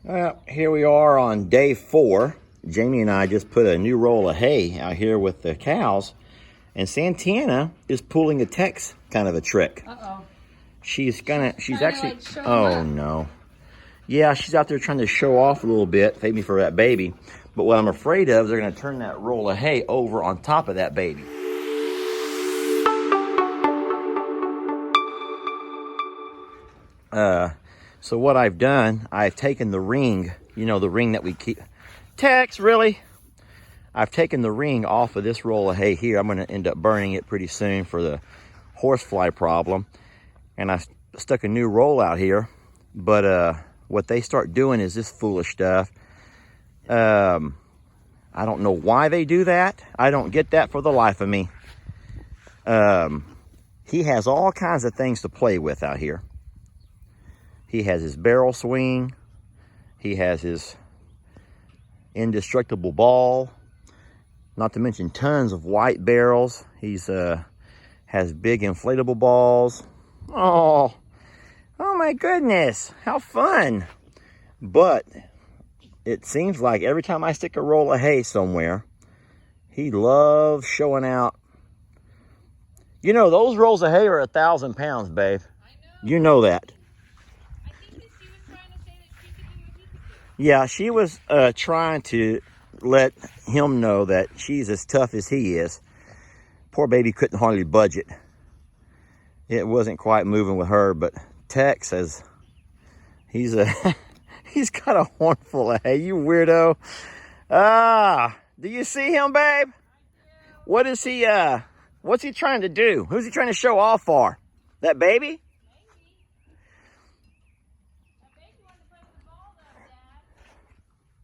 Well, here we are on day 4. Jamie and I just put a new roll of hay out here with the cows, and Santana is pulling a Tex kind of a trick. She's actually, like oh no. Yeah, she's out there trying to show off a little bit, maybe for that baby. But what I'm afraid of is they're gonna turn that roll of hay over on top of that baby. So what I've done, I've taken the ring, you know, the ring that we keep. Tex, really? I've taken the ring off of this roll of hay here. I'm going to end up burning it pretty soon for the horsefly problem. And I stuck a new roll out here. But what they start doing is this foolish stuff. I don't know why they do that. I don't get that for the life of me. He has all kinds of things to play with out here. He has his barrel swing. He has his indestructible ball. Not to mention tons of white barrels. He's has big inflatable balls. Oh my goodness, how fun. But it seems like every time I stick a roll of hay somewhere, he loves showing out. You know, those rolls of hay are 1,000 pounds, babe. I know. You know that. I think that she was trying to say that she could do what he could do. Yeah, she was trying to let him know that she's as tough as he is. Poor baby couldn't hardly budge it. It wasn't quite moving with her, but Tex says he's got a hornful of hay, you weirdo. Do you see him, babe? What is he, what's he trying to do? Who's he trying to show off for? That baby?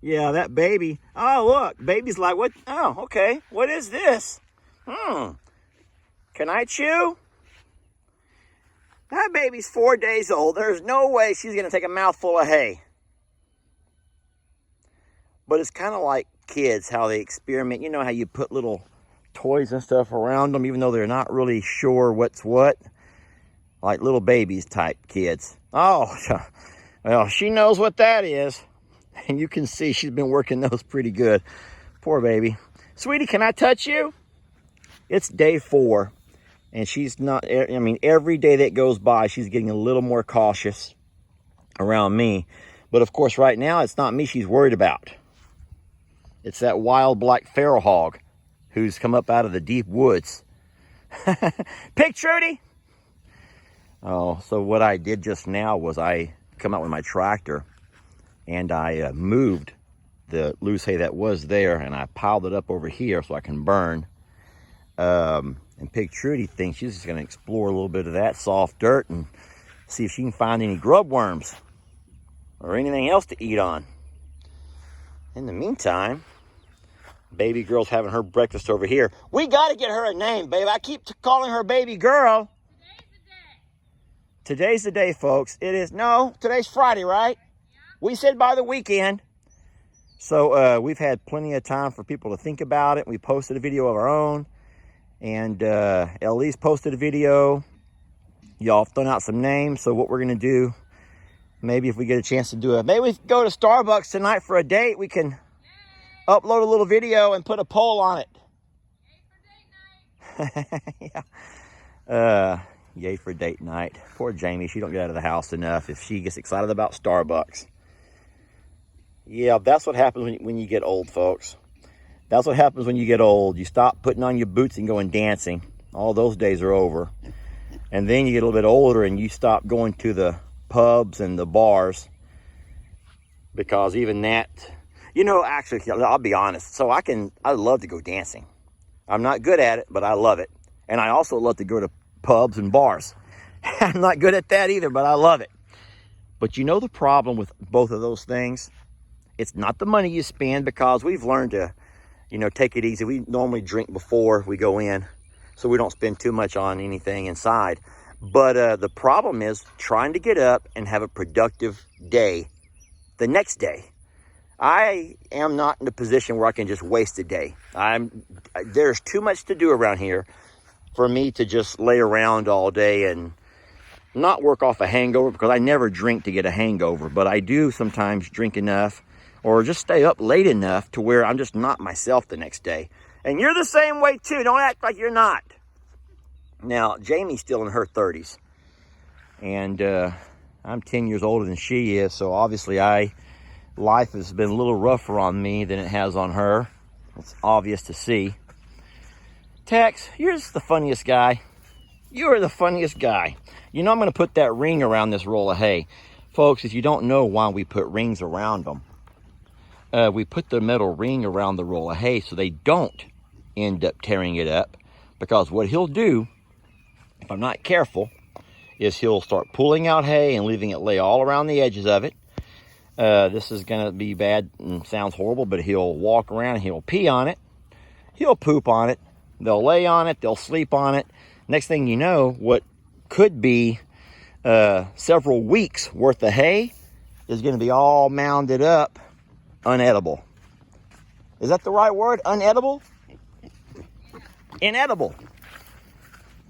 Yeah, that baby. Oh, look, baby's like, what? Oh, okay. What is this? Can I chew? That baby's 4 days old. There's no way she's going to take a mouthful of hay. But it's kind of like kids, how they experiment. You know how you put little toys and stuff around them, even though they're not really sure what's what? Like little babies type kids. Oh, well, she knows what that is. And you can see she's been working those pretty good. Poor baby. Sweetie, can I touch you? It's day 4. And she's not, I mean, every day that goes by, she's getting a little more cautious around me. But of course, right now, it's not me she's worried about. It's that wild black feral hog who's come up out of the deep woods. Pig Trudy! Oh, so what I did just now was I come out with my tractor and I moved the loose hay that was there, and I piled it up over here so I can burn. And Pig Trudy thinks she's just going to explore a little bit of that soft dirt and see if she can find any grub worms or anything else to eat on. In the meantime, baby girl's having her breakfast over here. We got to get her a name, babe. I keep calling her baby girl. Today's the day, folks. It is, no, today's Friday, right? We said by the weekend. So we've had plenty of time for people to think about it. We posted a video of our own. And Elise posted a video. Y'all have thrown out some names. So what we're going to do, maybe if we get a chance to do it, maybe we go to Starbucks tonight for a date. We can upload a little video and put a poll on it. Yay for date night. Yay for date night. Poor Jamie. She don't get out of the house enough if she gets excited about Starbucks. Yeah, that's what happens when you get old, folks. That's what happens when you get old. You stop putting on your boots and going dancing. All those days are over. And then you get a little bit older and you stop going to the pubs and the bars. Because even that, you know, actually, I'll be honest. So I love to go dancing. I'm not good at it, but I love it. And I also love to go to pubs and bars. I'm not good at that either, but I love it. But you know the problem with both of those things? It's not the money you spend, because we've learned to, you know, take it easy. We normally drink before we go in, so we don't spend too much on anything inside. But the problem is trying to get up and have a productive day the next day. I am not in a position where I can just waste a day. There's too much to do around here for me to just lay around all day and not work off a hangover, because I never drink to get a hangover, but I do sometimes drink enough or just stay up late enough to where I'm just not myself the next day. And you're the same way too. Don't act like you're not. Now, Jamie's still in her 30s. And I'm 10 years older than she is, so obviously life has been a little rougher on me than it has on her. It's obvious to see. Tex, you're just the funniest guy. You are the funniest guy. You know I'm going to put that ring around this roll of hay. Folks, if you don't know why we put rings around them, we put the metal ring around the roll of hay so they don't end up tearing it up. Because what he'll do, if I'm not careful, is he'll start pulling out hay and leaving it lay all around the edges of it. This is going to be bad and sounds horrible, but he'll walk around and he'll pee on it. He'll poop on it. They'll lay on it. They'll sleep on it. Next thing you know, what could be several weeks worth of hay is going to be all mounded up, unedible. Is that the right word? Unedible? Inedible.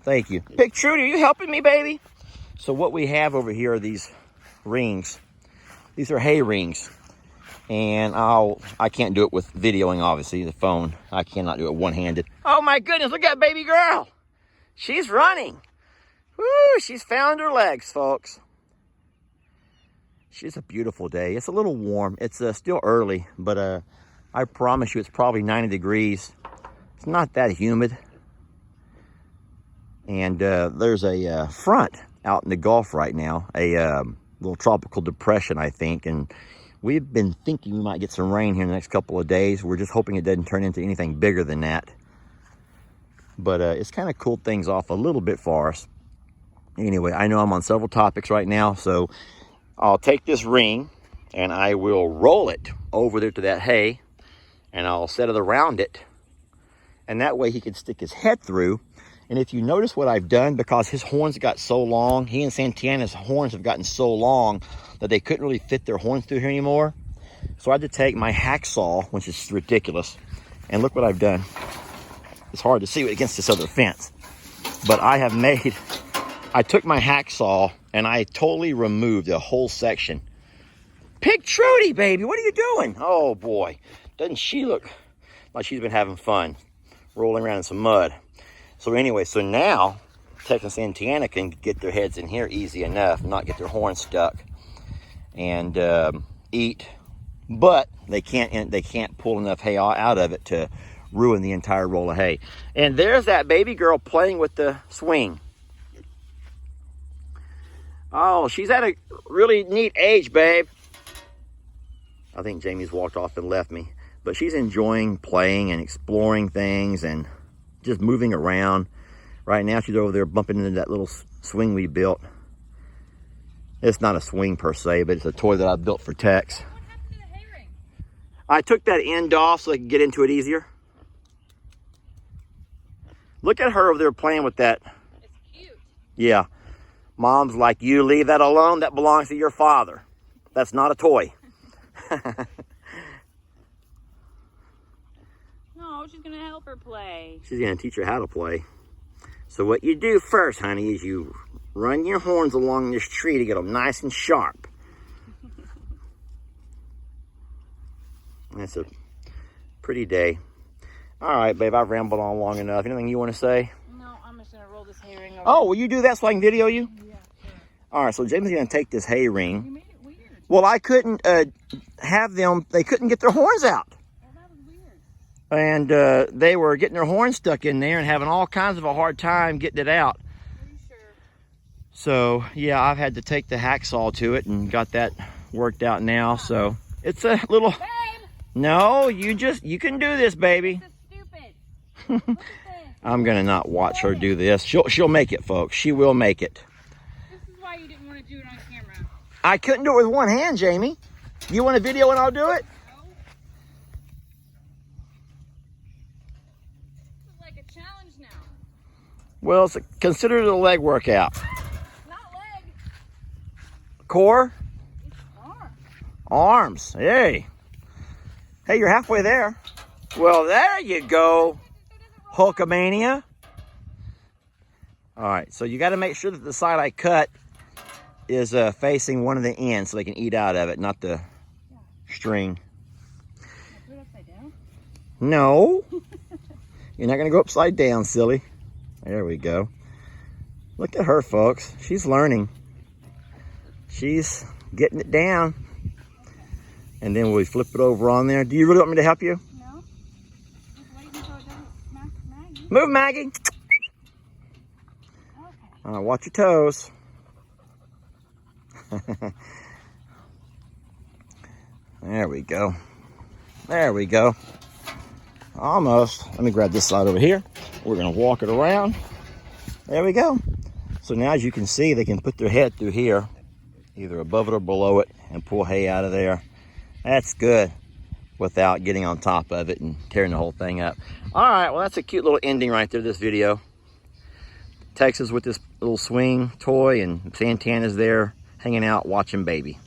Thank you. Big Trudy, are you helping me, baby? So what we have over here are these rings. These are hay rings. And I can't do it with videoing, obviously, the phone. I cannot do it one-handed. Oh my goodness, look at that baby girl. She's running. Woo, she's found her legs, folks. She's a beautiful day. It's a little warm. It's still early, but I promise you it's probably 90 degrees. It's not that humid. And there's a front out in the Gulf right now, a little tropical depression, I think, and we've been thinking we might get some rain here in the next couple of days. We're just hoping it doesn't turn into anything bigger than that. But it's kind of cooled things off a little bit for us. Anyway, I know I'm on several topics right now, so I'll take this ring and I will roll it over there to that hay, and I'll set it around it, and that way he can stick his head through. And if you notice what I've done, because his horns got so long, he and Santana's horns have gotten so long that they couldn't really fit their horns through here anymore. So I had to take my hacksaw, which is ridiculous, and look what I've done. It's hard to see against this other fence, but I took my hacksaw and I totally removed a whole section. Pig Trudy, baby, what are you doing? Oh boy, doesn't she look like she's been having fun rolling around in some mud. So anyway, so now Tex and Santana can get their heads in here easy enough, not get their horns stuck, and eat. But they can't pull enough hay out of it to ruin the entire roll of hay. And there's that baby girl playing with the swing. Oh, she's at a really neat age, babe. I think Jamie's walked off and left me, but she's enjoying playing and exploring things and just moving around. Right now she's over there bumping into that little swing we built. It's not a swing per se, but it's a toy that I built for Tex. What happened to the hay ring? I took that end off so I could get into it easier. Look at her over there playing with that. It's cute. Yeah. Mom's like, you leave that alone. That belongs to your father. That's not a toy. No, she's going to help her play. She's going to teach her how to play. So what you do first, honey, is you run your horns along this tree to get them nice and sharp. That's a pretty day. All right, babe, I've rambled on long enough. Anything you want to say? No, I'm just going to roll this hay ring over. Oh, will you do that so I can video you? Yeah, sure. All right, so Jamie's going to take this hay ring. You made it weird. Well, I couldn't have them, they couldn't get their horns out. Well, that was weird. And they were getting their horns stuck in there and having all kinds of a hard time getting it out. Pretty sure. So, yeah, I've had to take the hacksaw to it and got that worked out now. So, it's a little... Babe! No, you can do this, baby. This is stupid. Look at this. I'm going to not watch her do this. She'll make it, folks. She will make it. This is why you didn't want to do it on camera. I couldn't do it with one hand, Jamie. You want a video and I'll do it? No. This is like a challenge now. Well, consider it a leg workout. Not leg. Core, It's arm. arms. Hey. Hey, you're halfway there. Well, there you go, Hulkamania. All right, so you got to make sure that the side I cut is facing one of the ends so they can eat out of it, not the string. Can I put it upside down? No. You're not going to go upside down, silly. There we go. Look at her, folks. She's learning. She's getting it down. And then we flip it over on there. Do you really want me to help you? No. Just wait until it doesn't smack Maggie. Move, Maggie. Okay. Watch your toes. There we go. There we go. Almost. Let me grab this side over here. We're going to walk it around. There we go. So now, as you can see, they can put their head through here, either above it or below it, and pull hay out of there. That's good without getting on top of it and tearing the whole thing up. All right, well, that's a cute little ending right there to this video. Texas with this little swing toy, and Santana's there hanging out watching baby.